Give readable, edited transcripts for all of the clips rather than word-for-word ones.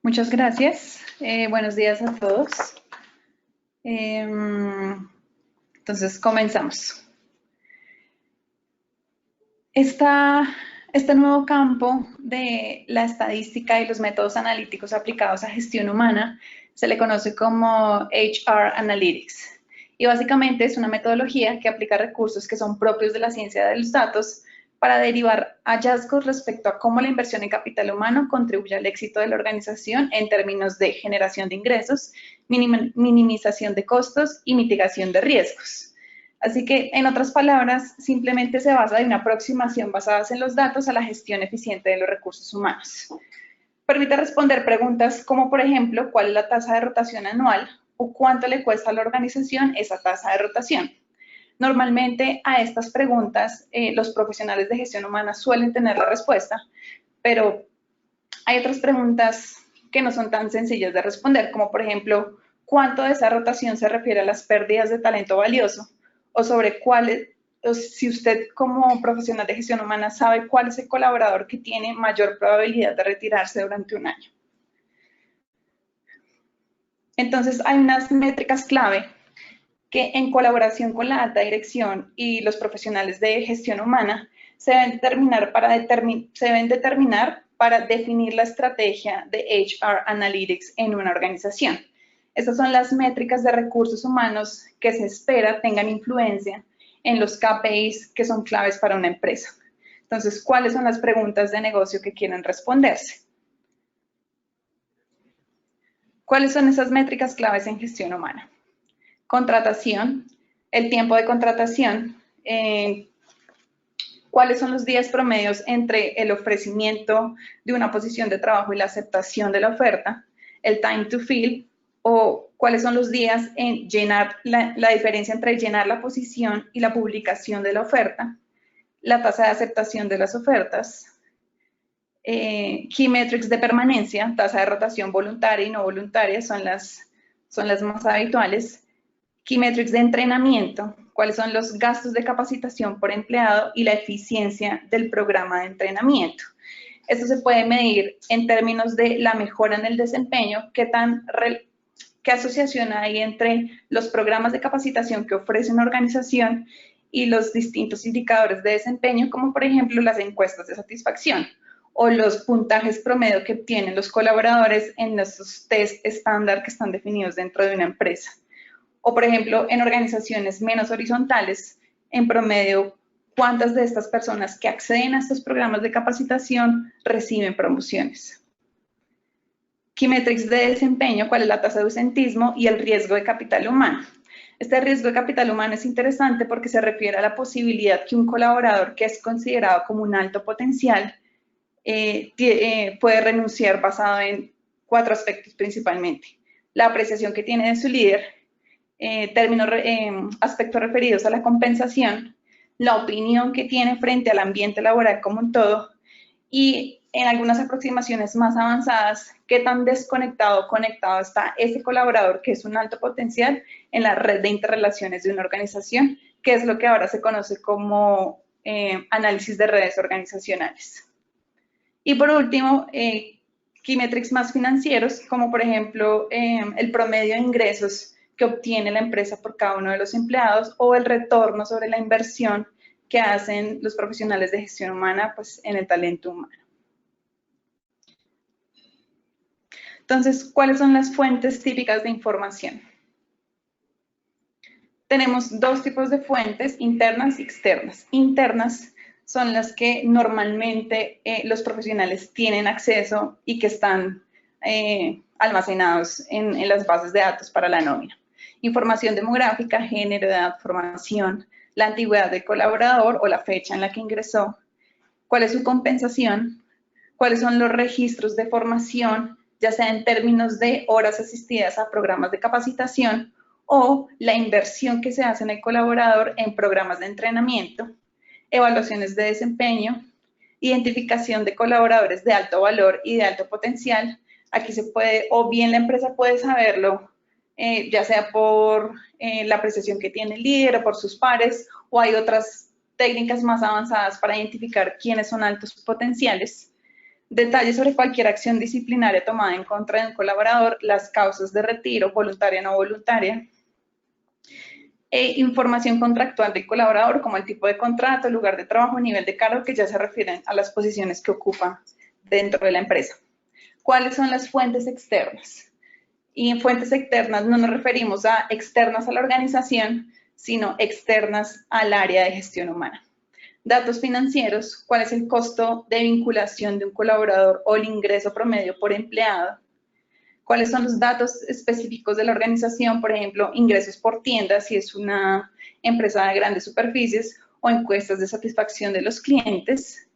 Muchas gracias. Buenos días a todos. Entonces, comenzamos. Este nuevo campo de la estadística y los métodos analíticos aplicados a gestión humana se le conoce como HR Analytics. Y básicamente es una metodología que aplica recursos que son propios de la ciencia de los datos para derivar hallazgos respecto a cómo la inversión en capital humano contribuye al éxito de la organización en términos de generación de ingresos, minimización de costos y mitigación de riesgos. Así que, en otras palabras, simplemente se basa en una aproximación basada en los datos a la gestión eficiente de los recursos humanos. Permite responder preguntas como, por ejemplo, ¿cuál es la tasa de rotación anual? O ¿cuánto le cuesta a la organización esa tasa de rotación? Normalmente a estas preguntas los profesionales de gestión humana suelen tener la respuesta, pero hay otras preguntas que no son tan sencillas de responder, como por ejemplo, ¿cuánto de esa rotación se refiere a las pérdidas de talento valioso? O sobre si usted como profesional de gestión humana sabe cuál es el colaborador que tiene mayor probabilidad de retirarse durante un año. Entonces hay unas métricas clave que en colaboración con la alta dirección y los profesionales de gestión humana se deben determinar para definir la estrategia de HR Analytics en una organización. Estas son las métricas de recursos humanos que se espera tengan influencia en los KPIs que son claves para una empresa. Entonces, ¿cuáles son las preguntas de negocio que quieren responderse? ¿Cuáles son esas métricas claves en gestión humana? Contratación, el tiempo de contratación, cuáles son los días promedios entre el ofrecimiento de una posición de trabajo y la aceptación de la oferta, el time to fill, o cuáles son los días en llenar la diferencia entre llenar la posición y la publicación de la oferta, la tasa de aceptación de las ofertas, key metrics de permanencia, tasa de rotación voluntaria y no voluntaria son las más habituales, key metrics de entrenamiento, cuáles son los gastos de capacitación por empleado y la eficiencia del programa de entrenamiento. Esto se puede medir en términos de la mejora en el desempeño, qué asociación hay entre los programas de capacitación que ofrece una organización y los distintos indicadores de desempeño, como por ejemplo las encuestas de satisfacción o los puntajes promedio que obtienen los colaboradores en esos test estándar que están definidos dentro de una empresa. O, por ejemplo, en organizaciones menos horizontales, en promedio, ¿cuántas de estas personas que acceden a estos programas de capacitación reciben promociones? Key metrics de desempeño, ¿cuál es la tasa de ausentismo y el riesgo de capital humano? Este riesgo de capital humano es interesante porque se refiere a la posibilidad que un colaborador que es considerado como un alto potencial puede renunciar basado en 4 aspectos principalmente. La apreciación que tiene de su líder, aspectos referidos a la compensación, la opinión que tiene frente al ambiente laboral como un todo y en algunas aproximaciones más avanzadas, qué tan desconectado o conectado está ese colaborador que es un alto potencial en la red de interrelaciones de una organización, que es lo que ahora se conoce como análisis de redes organizacionales. Y por último, key metrics más financieros, como por ejemplo el promedio de ingresos que obtiene la empresa por cada uno de los empleados o el retorno sobre la inversión que hacen los profesionales de gestión humana pues, en el talento humano. Entonces, ¿cuáles son las fuentes típicas de información? Tenemos 2 tipos de fuentes, internas y externas. Internas son las que normalmente los profesionales tienen acceso y que están almacenados en las bases de datos para la nómina. Información demográfica, género, edad, formación, la antigüedad del colaborador o la fecha en la que ingresó, cuál es su compensación, cuáles son los registros de formación, ya sea en términos de horas asistidas a programas de capacitación o la inversión que se hace en el colaborador en programas de entrenamiento, evaluaciones de desempeño, identificación de colaboradores de alto valor y de alto potencial. Aquí se puede, o bien la empresa puede saberlo, ya sea por la apreciación que tiene el líder o por sus pares, o hay otras técnicas más avanzadas para identificar quiénes son altos potenciales. Detalles sobre cualquier acción disciplinaria tomada en contra de un colaborador, las causas de retiro, voluntaria o no voluntaria, información contractual del colaborador, como el tipo de contrato, lugar de trabajo, nivel de cargo, que ya se refieren a las posiciones que ocupa dentro de la empresa. ¿Cuáles son las fuentes externas? Y en fuentes externas no nos referimos a externas a la organización, sino externas al área de gestión humana. Datos financieros, cuál es el costo de vinculación de un colaborador o el ingreso promedio por empleado. Cuáles son los datos específicos de la organización, por ejemplo, ingresos por tienda, si es una empresa de grandes superficies, o encuestas de satisfacción de los clientes.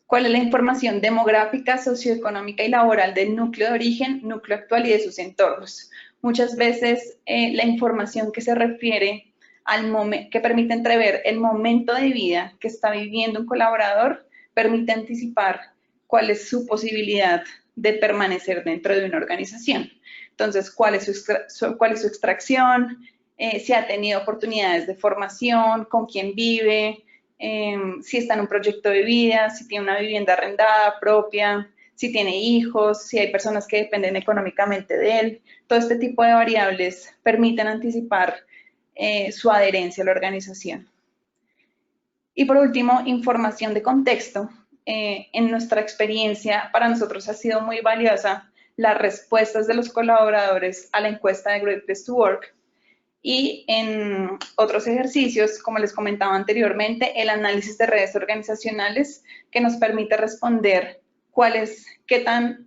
¿Cuál es la información demográfica, socioeconómica y laboral del núcleo de origen, núcleo actual y de sus entornos? Muchas veces la información que se refiere al momento, que permite entrever el momento de vida que está viviendo un colaborador, permite anticipar cuál es su posibilidad de permanecer dentro de una organización. Entonces, cuál es su extracción, si ha tenido oportunidades de formación, con quién vive, si está en un proyecto de vida, si tiene una vivienda arrendada propia, si tiene hijos, si hay personas que dependen económicamente de él. Todo este tipo de variables permiten anticipar su adherencia a la organización. Y por último, información de contexto. En nuestra experiencia, para nosotros ha sido muy valiosa las respuestas de los colaboradores a la encuesta de Great Place to Work, y en otros ejercicios, como les comentaba anteriormente, el análisis de redes organizacionales, que nos permite responder qué tan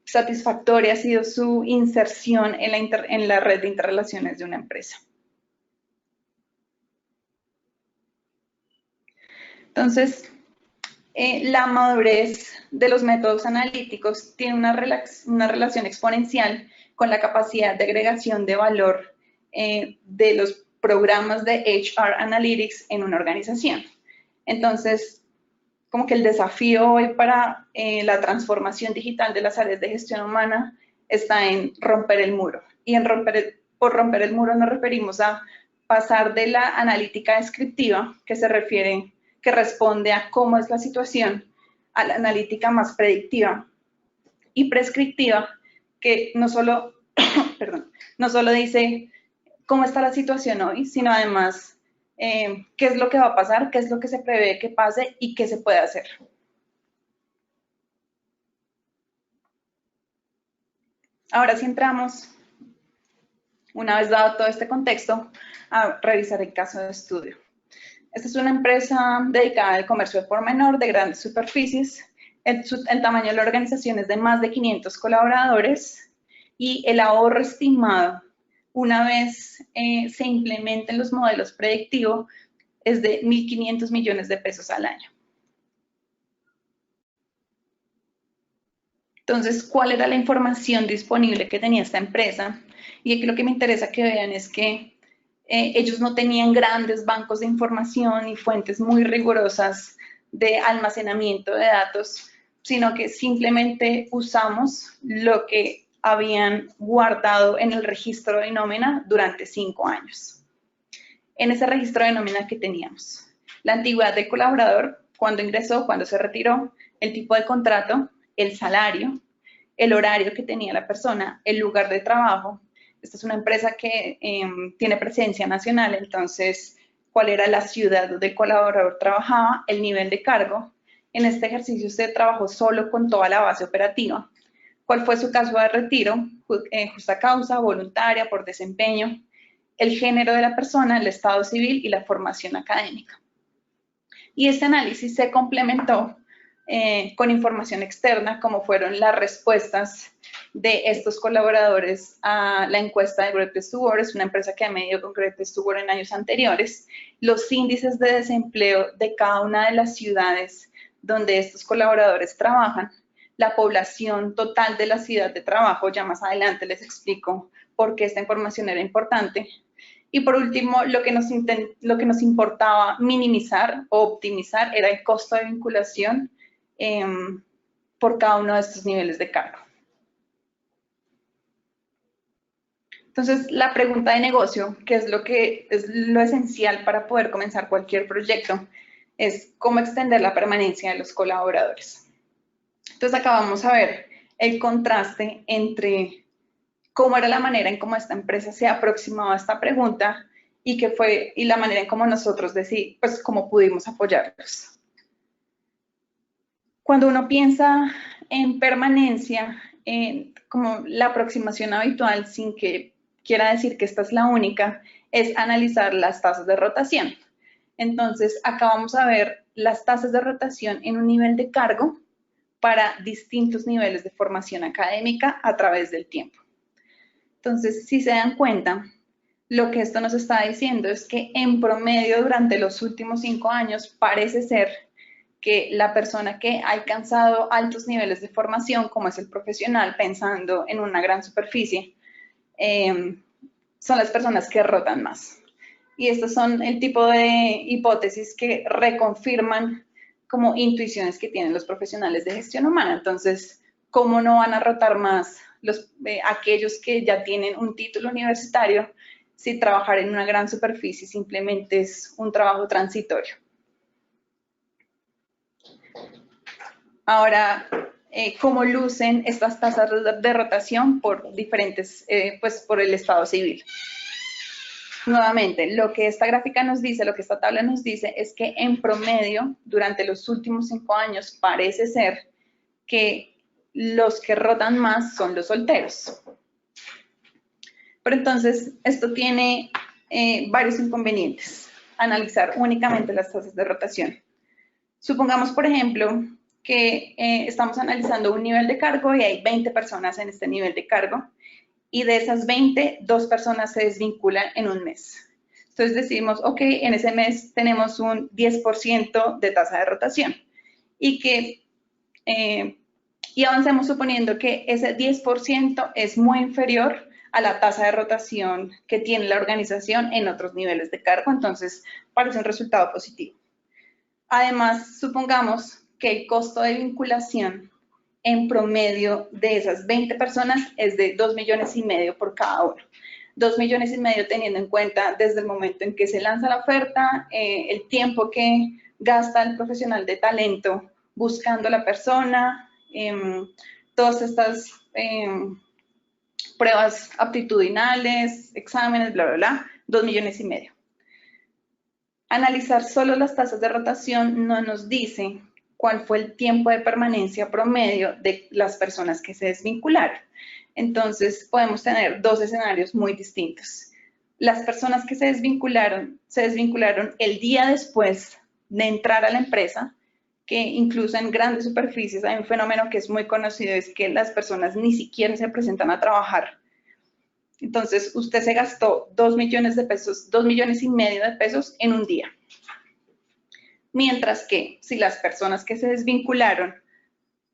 satisfactoria ha sido su inserción en la red de interrelaciones de una empresa. Entonces, la madurez de los métodos analíticos tiene una relación exponencial con la capacidad de agregación de valor de los programas de HR Analytics en una organización. Entonces, como que el desafío hoy para la transformación digital de las áreas de gestión humana está en romper el muro. Y por romper el muro nos referimos a pasar de la analítica descriptiva, que responde a cómo es la situación, a la analítica más predictiva y prescriptiva, que no solo dice cómo está la situación hoy, sino además qué es lo que va a pasar, qué es lo que se prevé que pase y qué se puede hacer. Ahora sí entramos, una vez dado todo este contexto, a revisar el caso de estudio. Esta es una empresa dedicada al comercio de por menor de grandes superficies. El tamaño de la organización es de más de 500 colaboradores y el ahorro estimado, una vez se implementen los modelos predictivos, es de 1.500 millones de pesos al año. Entonces, ¿cuál era la información disponible que tenía esta empresa? Y aquí lo que me interesa que vean es que ellos no tenían grandes bancos de información y fuentes muy rigurosas de almacenamiento de datos, sino que simplemente usamos lo que habían guardado en el registro de nómina durante 5 años. En ese registro de nómina que teníamos, la antigüedad del colaborador, cuándo ingresó, cuándo se retiró, el tipo de contrato, el salario, el horario que tenía la persona, el lugar de trabajo. Esta es una empresa que tiene presencia nacional, entonces, ¿cuál era la ciudad donde el colaborador trabajaba? El nivel de cargo. En este ejercicio usted trabajó solo con toda la base operativa. ¿Cuál fue su caso de retiro? Justa causa, voluntaria, por desempeño. El género de la persona, el estado civil y la formación académica. Y este análisis se complementó con información externa, como fueron las respuestas de estos colaboradores a la encuesta de Great Place to Work. Es una empresa que ha medido con Great Place to Work en años anteriores, los índices de desempleo de cada una de las ciudades donde estos colaboradores trabajan, la población total de la ciudad de trabajo. Ya más adelante les explico por qué esta información era importante. Y por último, lo que nos importaba minimizar o optimizar era el costo de vinculación por cada uno de estos niveles de cargo. Entonces, la pregunta de negocio, que es lo esencial para poder comenzar cualquier proyecto, es cómo extender la permanencia de los colaboradores. Entonces acá vamos a ver el contraste entre cómo era la manera en cómo esta empresa se aproximaba a esta pregunta y la manera en cómo nosotros pues cómo pudimos apoyarlos. Cuando uno piensa en permanencia, como la aproximación habitual, sin que quiera decir que esta es la única, es analizar las tasas de rotación. Entonces, acá vamos a ver las tasas de rotación en un nivel de cargo para distintos niveles de formación académica a través del tiempo. Entonces, si se dan cuenta, lo que esto nos está diciendo es que en promedio durante los últimos 5 años parece ser que la persona que ha alcanzado altos niveles de formación, como es el profesional, pensando en una gran superficie, son las personas que rotan más. Y estos son el tipo de hipótesis que reconfirman como intuiciones que tienen los profesionales de gestión humana. Entonces, ¿cómo no van a rotar más aquellos que ya tienen un título universitario si trabajar en una gran superficie simplemente es un trabajo transitorio? Ahora, ¿cómo lucen estas tasas de rotación por diferentes, pues por el estado civil? Nuevamente, lo que esta gráfica nos dice, lo que esta tabla nos dice, es que en promedio, durante los últimos 5 años, parece ser que los que rotan más son los solteros. Pero entonces, esto tiene varios inconvenientes, analizar únicamente las tasas de rotación. Supongamos, por ejemplo, que estamos analizando un nivel de cargo y hay 20 personas en este nivel de cargo, y de esas 20, 2 personas se desvinculan en un mes. Entonces decimos, ok, en ese mes tenemos un 10% de tasa de rotación y avancemos suponiendo que ese 10% es muy inferior a la tasa de rotación que tiene la organización en otros niveles de cargo, entonces parece un resultado positivo. Además, supongamos que el costo de vinculación en promedio de esas 20 personas es de 2,5 millones por cada uno. 2,5 millones teniendo en cuenta desde el momento en que se lanza la oferta, el tiempo que gasta el profesional de talento buscando a la persona, todas estas pruebas aptitudinales, exámenes, bla, bla, bla, 2,5 millones. Analizar solo las tasas de rotación no nos dice cuál fue el tiempo de permanencia promedio de las personas que se desvincularon. Entonces, podemos tener dos escenarios muy distintos. Las personas que se desvincularon el día después de entrar a la empresa, que incluso en grandes superficies hay un fenómeno que es muy conocido, es que las personas ni siquiera se presentan a trabajar. Entonces, usted se gastó 2 millones de pesos, 2,5 millones de pesos en un día. Mientras que si las personas que se desvincularon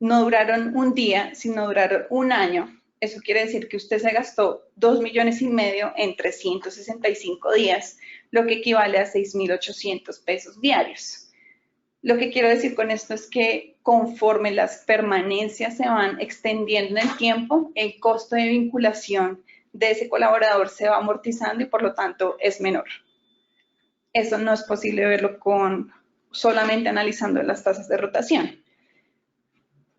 no duraron un día, sino duraron un año, eso quiere decir que usted se gastó 2,5 millones en 365 días, lo que equivale a 6,800 pesos diarios. Lo que quiero decir con esto es que conforme las permanencias se van extendiendo en el tiempo, el costo de vinculación de ese colaborador se va amortizando y por lo tanto es menor. Eso no es posible verlo solamente analizando las tasas de rotación.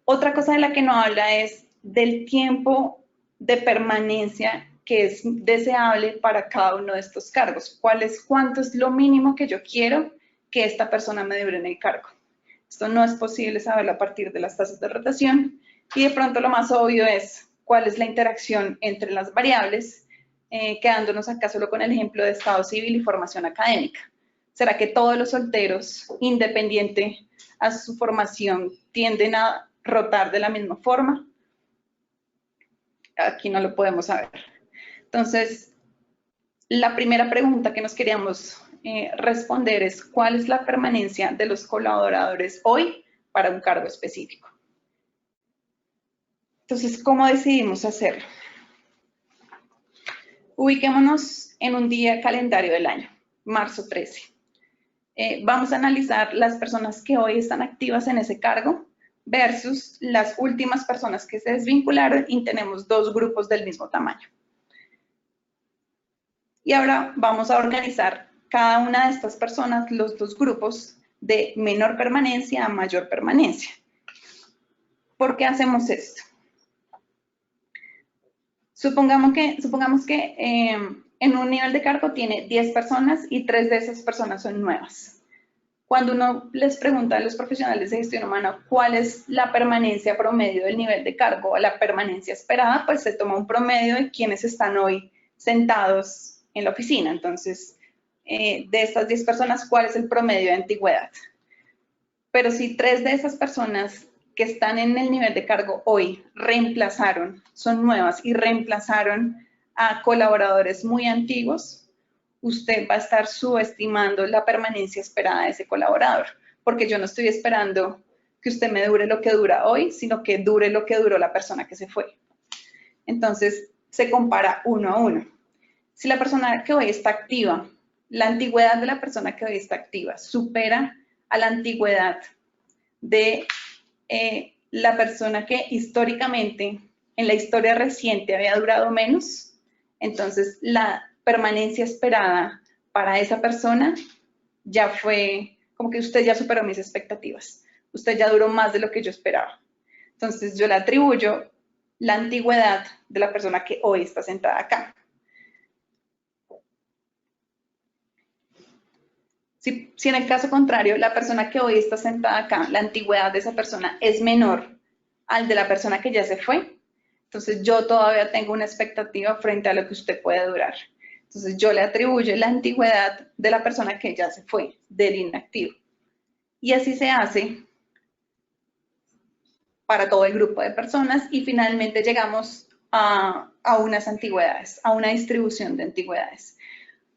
Otra cosa de la que no habla es del tiempo de permanencia que es deseable para cada uno de estos cargos. ¿Cuánto es lo mínimo que yo quiero que esta persona me dure en el cargo? Esto no es posible saberlo a partir de las tasas de rotación y de pronto lo más obvio es cuál es la interacción entre las variables, quedándonos acá solo con el ejemplo de estado civil y formación académica. ¿Será que todos los solteros, independiente a su formación, tienden a rotar de la misma forma? Aquí no lo podemos saber. Entonces, la primera pregunta que nos queríamos responder es ¿cuál es la permanencia de los colaboradores hoy para un cargo específico? Entonces, ¿cómo decidimos hacerlo? Ubiquémonos en un día calendario del año, marzo 13. Vamos a analizar las personas que hoy están activas en ese cargo versus las últimas personas que se desvincularon y tenemos dos grupos del mismo tamaño. Y ahora vamos a organizar cada una de estas personas, los dos grupos, de menor permanencia a mayor permanencia. ¿Por qué hacemos esto? Supongamos que en un nivel de cargo tiene 10 personas y 3 de esas personas son nuevas. Cuando uno les pregunta a los profesionales de gestión humana cuál es la permanencia promedio del nivel de cargo o la permanencia esperada, pues se toma un promedio de quienes están hoy sentados en la oficina. Entonces, de estas 10 personas, ¿cuál es el promedio de antigüedad? Pero si 3 de esas personas que están en el nivel de cargo hoy son nuevas y reemplazaron a colaboradores muy antiguos, usted va a estar subestimando la permanencia esperada de ese colaborador, porque yo no estoy esperando que usted me dure lo que dura hoy, sino que dure lo que duró la persona que se fue. Entonces, se compara uno a uno. Si la persona que hoy está activa, la antigüedad de la persona que hoy está activa supera a la antigüedad de la persona que históricamente, en la historia reciente, había durado menos, entonces la permanencia esperada para esa persona ya fue, como que usted ya superó mis expectativas, usted ya duró más de lo que yo esperaba. Entonces yo le atribuyo la antigüedad de la persona que hoy está sentada acá. Si en el caso contrario, la persona que hoy está sentada acá, la antigüedad de esa persona es menor al de la persona que ya se fue, entonces yo todavía tengo una expectativa frente a lo que usted puede durar. Entonces yo le atribuyo la antigüedad de la persona que ya se fue, del inactivo. Y así se hace para todo el grupo de personas y finalmente llegamos a unas antigüedades, a una distribución de antigüedades.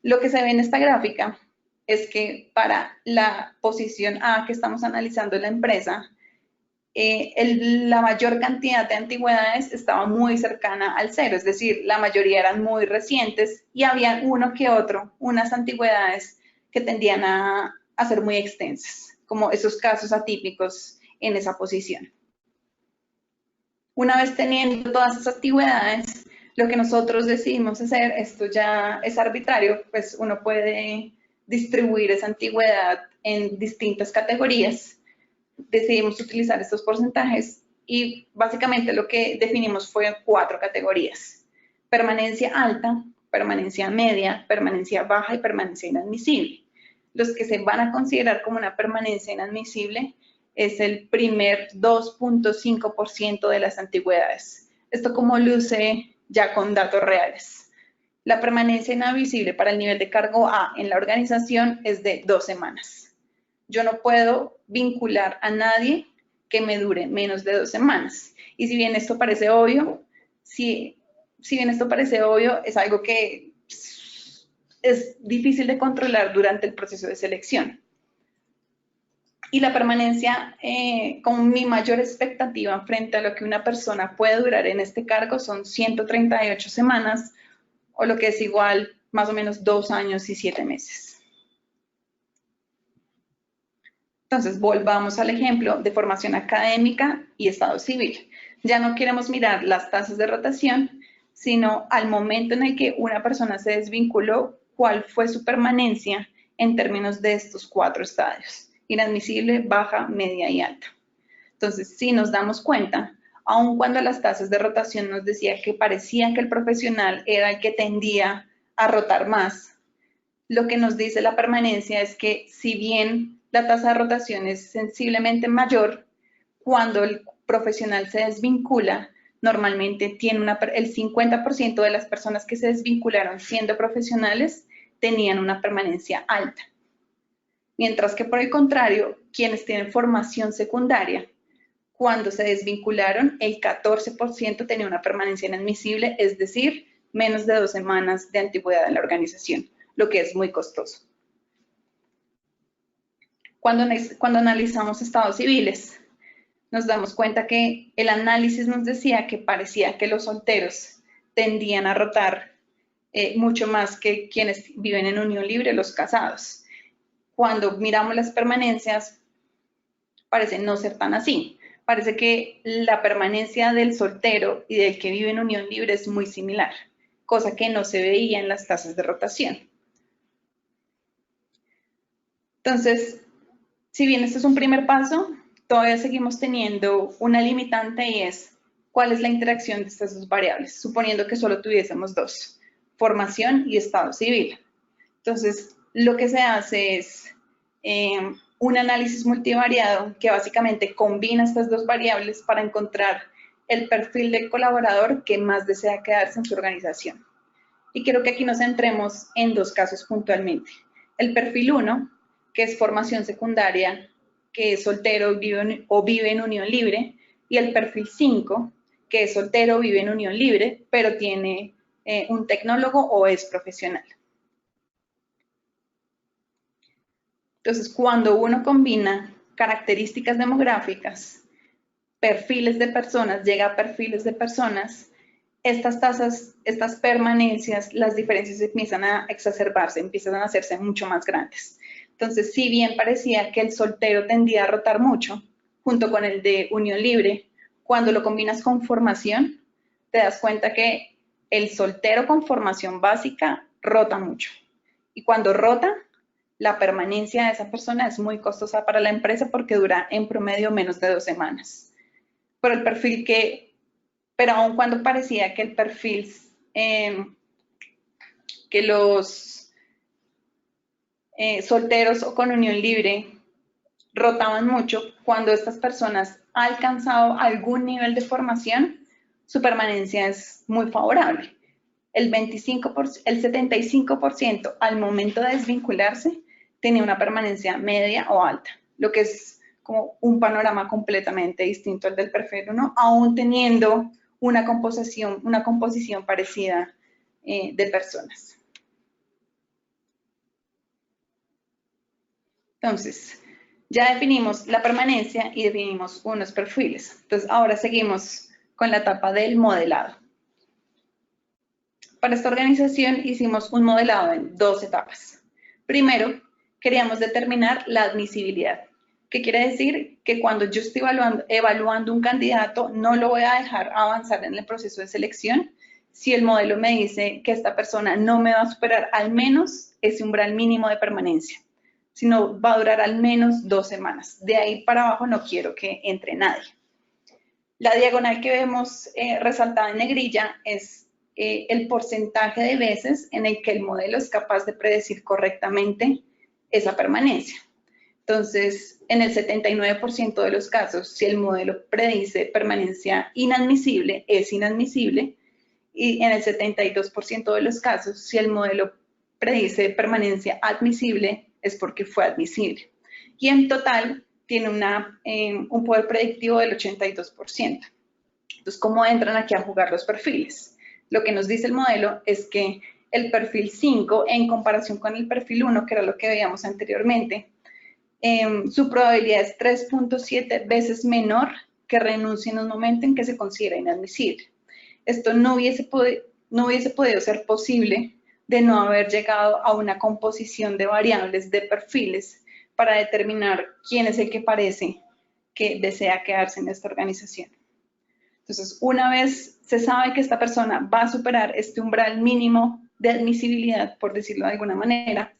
Lo que se ve en esta gráfica es que para la posición A que estamos analizando en la empresa, la mayor cantidad de antigüedades estaba muy cercana al cero, es decir, la mayoría eran muy recientes y había uno que otro, unas antigüedades que tendían a ser muy extensas, como esos casos atípicos en esa posición. Una vez teniendo todas esas antigüedades, lo que nosotros decidimos hacer, esto ya es arbitrario, pues uno puede distribuir esa antigüedad en distintas categorías. Decidimos utilizar estos porcentajes y básicamente lo que definimos fue 4 categorías: permanencia alta, permanencia media, permanencia baja y permanencia inadmisible. Los que se van a considerar como una permanencia inadmisible es el primer 2.5% de las antigüedades. Esto como luce ya con datos reales. La permanencia inadmisible para el nivel de cargo A en la organización es de 2 semanas. Yo no puedo vincular a nadie que me dure menos de 2 semanas. Y si bien esto parece obvio, es algo que es difícil de controlar durante el proceso de selección. Y la permanencia, con mi mayor expectativa frente a lo que una persona puede durar en este cargo, son 138 semanas, o lo que es igual, más o menos 2 años y 7 meses. Entonces, volvamos al ejemplo de formación académica y estado civil. Ya no queremos mirar las tasas de rotación, sino al momento en el que una persona se desvinculó, cuál fue su permanencia en términos de estos 4 estadios: inadmisible, baja, media y alta. Entonces, si nos damos cuenta, aun cuando las tasas de rotación nos decía que parecía que el profesional era el que tendía a rotar más, lo que nos dice la permanencia es que si bien la tasa de rotación es sensiblemente mayor, cuando el profesional se desvincula, normalmente tiene el 50% de las personas que se desvincularon siendo profesionales tenían una permanencia alta. Mientras que por el contrario, quienes tienen formación secundaria, cuando se desvincularon, el 14% tenía una permanencia inadmisible, es decir, menos de 2 semanas de antigüedad en la organización, lo que es muy costoso. Cuando analizamos estados civiles, nos damos cuenta que el análisis nos decía que parecía que los solteros tendían a rotar mucho más que quienes viven en unión libre, los casados. Cuando miramos las permanencias, parece no ser tan así. Parece que la permanencia del soltero y del que vive en unión libre es muy similar, cosa que no se veía en las tasas de rotación. Entonces, Si bien este es un primer paso, todavía seguimos teniendo una limitante y es cuál es la interacción de estas dos variables, suponiendo que solo tuviésemos dos, formación y estado civil. Entonces, lo que se hace es un análisis multivariado que básicamente combina estas dos variables para encontrar el perfil del colaborador que más desea quedarse en su organización. Y quiero que aquí nos centremos en dos casos puntualmente. El perfil 1, que es formación secundaria, que es soltero o vive en unión libre, y el perfil 5, que es soltero, vive en unión libre, pero tiene un tecnólogo o es profesional. Entonces, cuando uno combina características demográficas, perfiles de personas, llega a perfiles de personas, estas tasas, estas permanencias, las diferencias empiezan a exacerbarse, empiezan a hacerse mucho más grandes. Entonces, si bien parecía que el soltero tendía a rotar mucho, junto con el de unión libre, cuando lo combinas con formación, te das cuenta que el soltero con formación básica rota mucho. Y cuando rota, la permanencia de esa persona es muy costosa para la empresa porque dura en promedio menos de 2 semanas. Pero el perfil pero aun cuando parecía que el perfil, que los solteros o con unión libre rotaban mucho, cuando estas personas han alcanzado algún nivel de formación, su permanencia es muy favorable. El 75% al momento de desvincularse tenía una permanencia media o alta, lo que es como un panorama completamente distinto al del perfil 1, aún teniendo una composición parecida de personas. Entonces, ya definimos la permanencia y definimos unos perfiles. Entonces, ahora seguimos con la etapa del modelado. Para esta organización hicimos un modelado en 2 etapas. Primero, queríamos determinar la admisibilidad. ¿Qué quiere decir? Que cuando yo estoy evaluando un candidato, no lo voy a dejar avanzar en el proceso de selección si el modelo me dice que esta persona no me va a superar al menos ese umbral mínimo de permanencia, sino va a durar al menos 2 semanas. De ahí para abajo no quiero que entre nadie. La diagonal que vemos resaltada en negrilla es el porcentaje de veces en el que el modelo es capaz de predecir correctamente esa permanencia. Entonces, en el 79% de los casos, si el modelo predice permanencia inadmisible, es inadmisible, y en el 72% de los casos, si el modelo predice permanencia admisible, es porque fue admisible. Y en total, tiene un poder predictivo del 82%. Entonces, ¿cómo entran aquí a jugar los perfiles? Lo que nos dice el modelo es que el perfil 5, en comparación con el perfil 1, que era lo que veíamos anteriormente, su probabilidad es 3.7 veces menor que renuncie en un momento en que se considera inadmisible. Esto no hubiese podido ser posible de no haber llegado a una composición de variables, de perfiles, para determinar quién es el que parece que desea quedarse en esta organización. Entonces, una vez se sabe que esta persona va a superar este umbral mínimo de admisibilidad, por decirlo de alguna manera,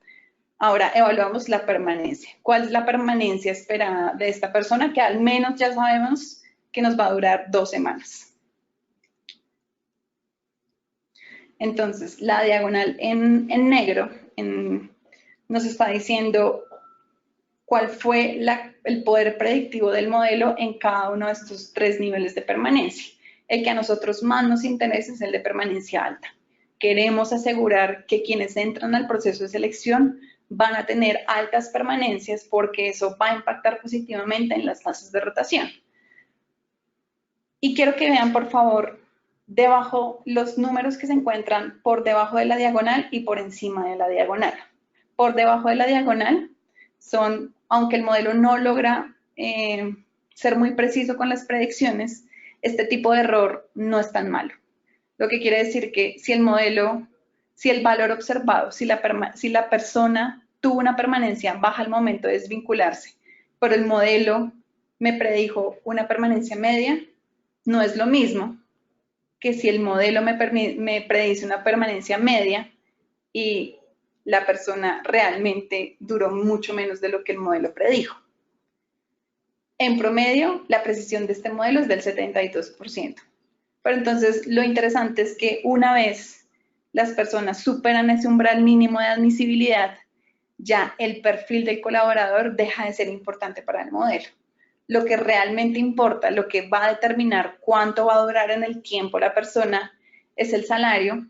ahora evaluamos la permanencia. ¿Cuál es la permanencia esperada de esta persona? Que al menos ya sabemos que nos va a durar 2 semanas. Entonces, la diagonal en negro nos está diciendo cuál fue el poder predictivo del modelo en cada uno de estos 3 niveles de permanencia. El que a nosotros más nos interesa es el de permanencia alta. Queremos asegurar que quienes entran al proceso de selección van a tener altas permanencias porque eso va a impactar positivamente en las tasas de rotación. Y quiero que vean, por favor, debajo los números que se encuentran por debajo de la diagonal y por encima de la diagonal. Por debajo de la diagonal son, aunque el modelo no logra ser muy preciso con las predicciones, este tipo de error no es tan malo. Lo que quiere decir que si el valor observado, si la persona tuvo una permanencia baja al momento de desvincularse, pero el modelo me predijo una permanencia media, no es lo mismo que si el modelo me predice una permanencia media y la persona realmente duró mucho menos de lo que el modelo predijo. En promedio, la precisión de este modelo es del 72%. Pero entonces, lo interesante es que una vez las personas superan ese umbral mínimo de admisibilidad, ya el perfil del colaborador deja de ser importante para el modelo. Lo que realmente importa, lo que va a determinar cuánto va a durar en el tiempo la persona, es el salario,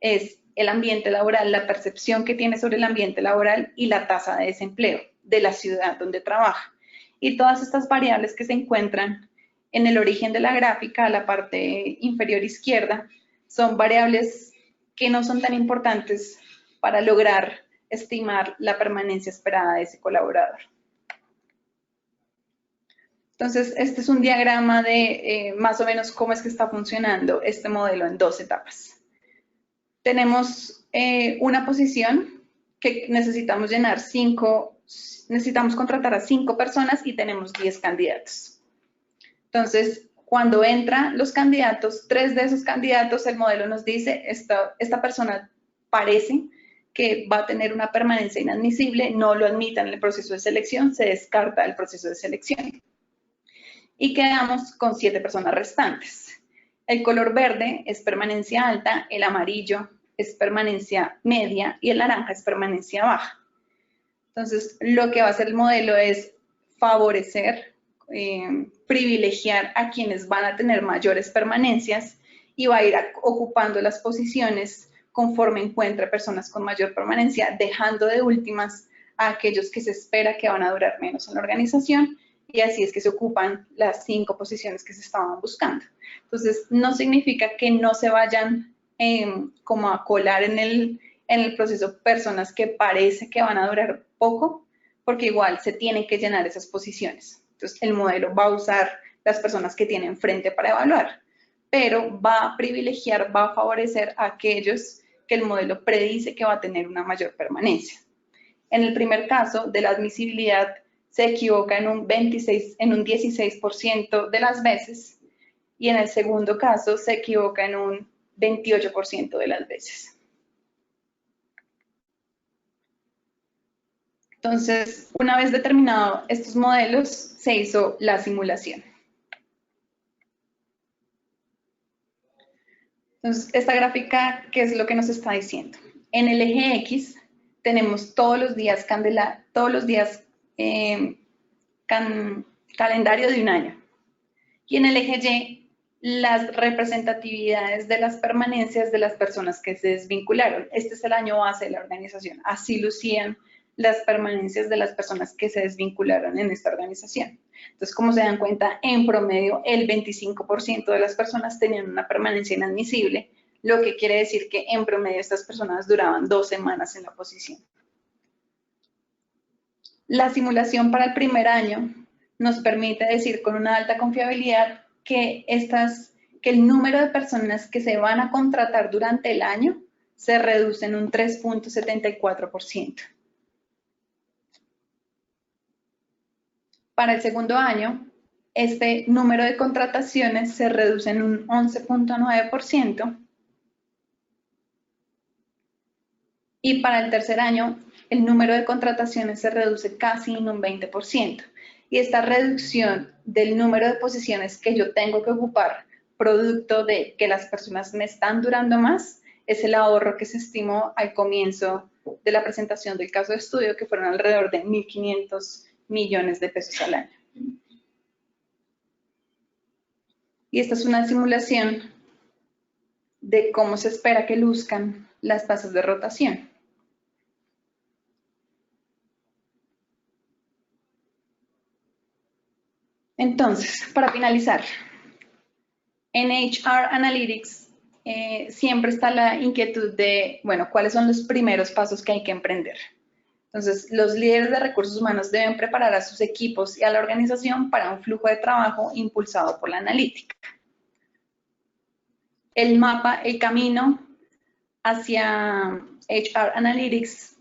es el ambiente laboral, la percepción que tiene sobre el ambiente laboral y la tasa de desempleo de la ciudad donde trabaja. Y todas estas variables que se encuentran en el origen de la gráfica, a la parte inferior izquierda, son variables que no son tan importantes para lograr estimar la permanencia esperada de ese colaborador. Entonces, este es un diagrama de más o menos cómo es que está funcionando este modelo en 2 etapas. Tenemos una posición que necesitamos llenar necesitamos contratar a 5 personas y tenemos 10 candidatos. Entonces, cuando entran los candidatos, 3 de esos candidatos, el modelo nos dice, esta persona parece que va a tener una permanencia inadmisible, no lo admitan en el proceso de selección, se descarta el proceso de selección. Y quedamos con 7 personas restantes. El color verde es permanencia alta, el amarillo es permanencia media y el naranja es permanencia baja. Entonces, lo que va a hacer el modelo es favorecer, privilegiar a quienes van a tener mayores permanencias y va a ir ocupando las posiciones conforme encuentre personas con mayor permanencia, dejando de últimas a aquellos que se espera que van a durar menos en la organización, y así es que se ocupan las 5 posiciones que se estaban buscando. Entonces, no significa que no se vayan como a colar en el proceso personas que parece que van a durar poco, porque igual se tienen que llenar esas posiciones. Entonces, el modelo va a usar las personas que tienen frente para evaluar, pero va a privilegiar, va a favorecer a aquellos que el modelo predice que va a tener una mayor permanencia. En el primer caso, de la admisibilidad, se equivoca en un 16% de las veces, y en el segundo caso se equivoca en un 28% de las veces. Entonces, una vez determinados estos modelos, se hizo la simulación. Entonces, esta gráfica, ¿qué es lo que nos está diciendo? En el eje X tenemos todos los días calendario de un año. Y en el eje Y, las representatividades de las permanencias de las personas que se desvincularon. Este es el año base de la organización. Así lucían las permanencias de las personas que se desvincularon en esta organización. Entonces, como se dan cuenta, en promedio el 25% de las personas tenían una permanencia inadmisible, lo que quiere decir que en promedio estas personas duraban 2 semanas en la posición. La simulación para el primer año nos permite decir con una alta confiabilidad que el número de personas que se van a contratar durante el año se reduce en un 3.74%. Para el segundo año, este número de contrataciones se reduce en un 11.9%. Y para el tercer año, el número de contrataciones se reduce casi en un 20%. Y esta reducción del número de posiciones que yo tengo que ocupar, producto de que las personas me están durando más, es el ahorro que se estimó al comienzo de la presentación del caso de estudio, que fueron alrededor de 1.500 millones de pesos al año. Y esta es una simulación de cómo se espera que luzcan las tasas de rotación. Entonces, para finalizar, en HR Analytics siempre está la inquietud de, bueno, ¿cuáles son los primeros pasos que hay que emprender? Entonces, los líderes de recursos humanos deben preparar a sus equipos y a la organización para un flujo de trabajo impulsado por la analítica. El mapa, el camino hacia HR Analytics,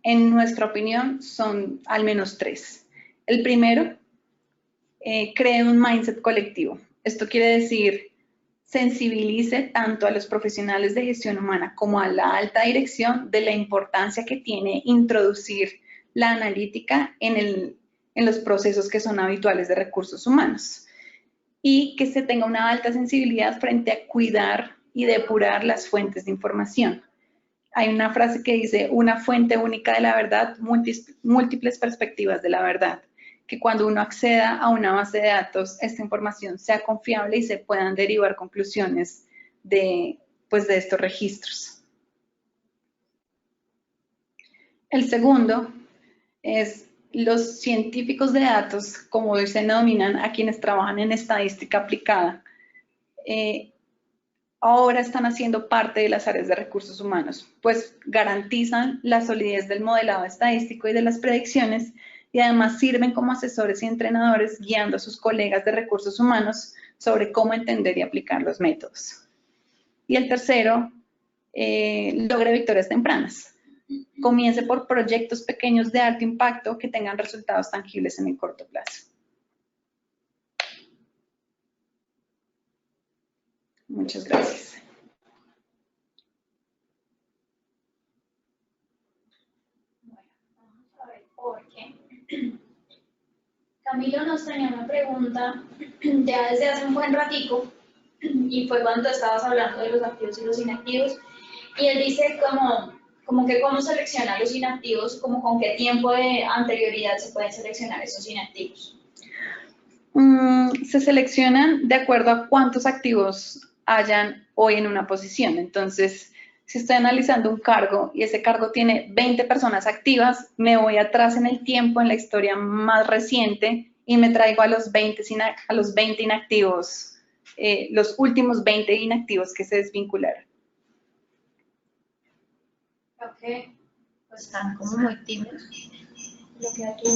en nuestra opinión, son al menos 3. El primero, cree un mindset colectivo. Esto quiere decir, sensibilice tanto a los profesionales de gestión humana como a la alta dirección de la importancia que tiene introducir la analítica en en los procesos que son habituales de recursos humanos y que se tenga una alta sensibilidad frente a cuidar y depurar las fuentes de información. Hay una frase que dice, una fuente única de la verdad, múltiples perspectivas de la verdad, que cuando uno acceda a una base de datos, esta información sea confiable y se puedan derivar conclusiones de estos registros. El segundo es los científicos de datos, como hoy se denominan a quienes trabajan en estadística aplicada, ahora están haciendo parte de las áreas de recursos humanos, pues garantizan la solidez del modelado estadístico y de las predicciones y además sirven como asesores y entrenadores guiando a sus colegas de recursos humanos sobre cómo entender y aplicar los métodos. Y el tercero, logre victorias tempranas. Comience por proyectos pequeños de alto impacto que tengan resultados tangibles en el corto plazo. Muchas gracias. Bueno, vamos a ver por qué. Camilo nos tenía una pregunta ya desde hace un buen ratico y fue cuando estabas hablando de los activos y los inactivos y él dice como que cómo selecciona los inactivos, como con qué tiempo de anterioridad se pueden seleccionar esos inactivos. Se seleccionan de acuerdo a cuántos activos hayan hoy en una posición. Entonces, si estoy analizando un cargo y ese cargo tiene 20 personas activas, me voy atrás en el tiempo, en la historia más reciente, y me traigo a los 20 inactivos, los últimos 20 inactivos que se desvincularon. Ok, pues están como muy tímidos. Lo que aquí...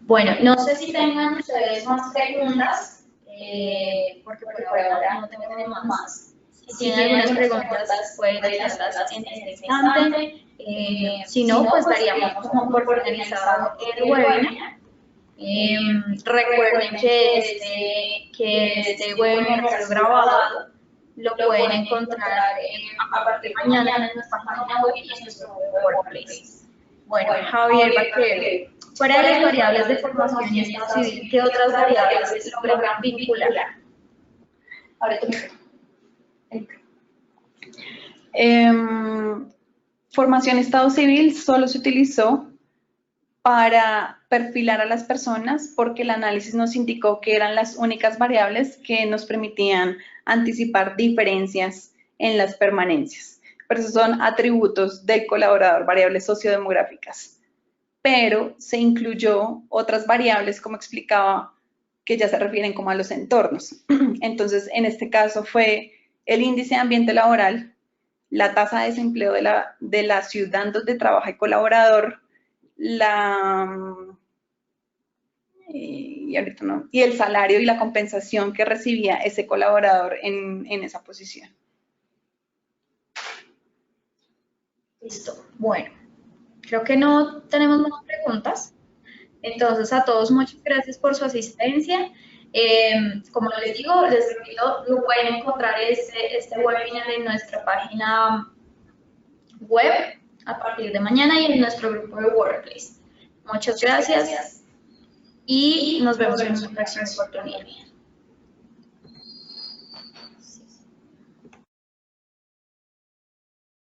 Bueno, no sé si tengan ustedes más preguntas, porque por ahora no tenemos más. Si tienen algunas preguntas, pueden hacerlas en este instante. Si no, pues daríamos como por finalizado el webinar. Recuerden que este webinar es grabado, lo pueden encontrar a partir de mañana en nuestra página web y en nuestro Workplace. Bueno, Javier Baquero, fuera de las variables de formación y estado civil, ¿qué otras variables logran vincular? Ahora tú Formación estado civil solo se utilizó para perfilar a las personas porque el análisis nos indicó que eran las únicas variables que nos permitían anticipar diferencias en las permanencias. Pero esos son atributos del colaborador, variables sociodemográficas. Pero se incluyó otras variables, como explicaba, que ya se refieren como a los entornos. Entonces, en este caso fue el índice de ambiente laboral, la tasa de desempleo de la ciudad donde trabaja el colaborador, y el salario y la compensación que recibía ese colaborador en esa posición. Listo. Bueno, creo que no tenemos más preguntas. Entonces, a todos muchas gracias por su asistencia. Como les digo, les repito, lo pueden encontrar este webinar en nuestra página web a partir de mañana y en nuestro grupo de Workplace. Muchas gracias y nos vemos en una próxima oportunidad.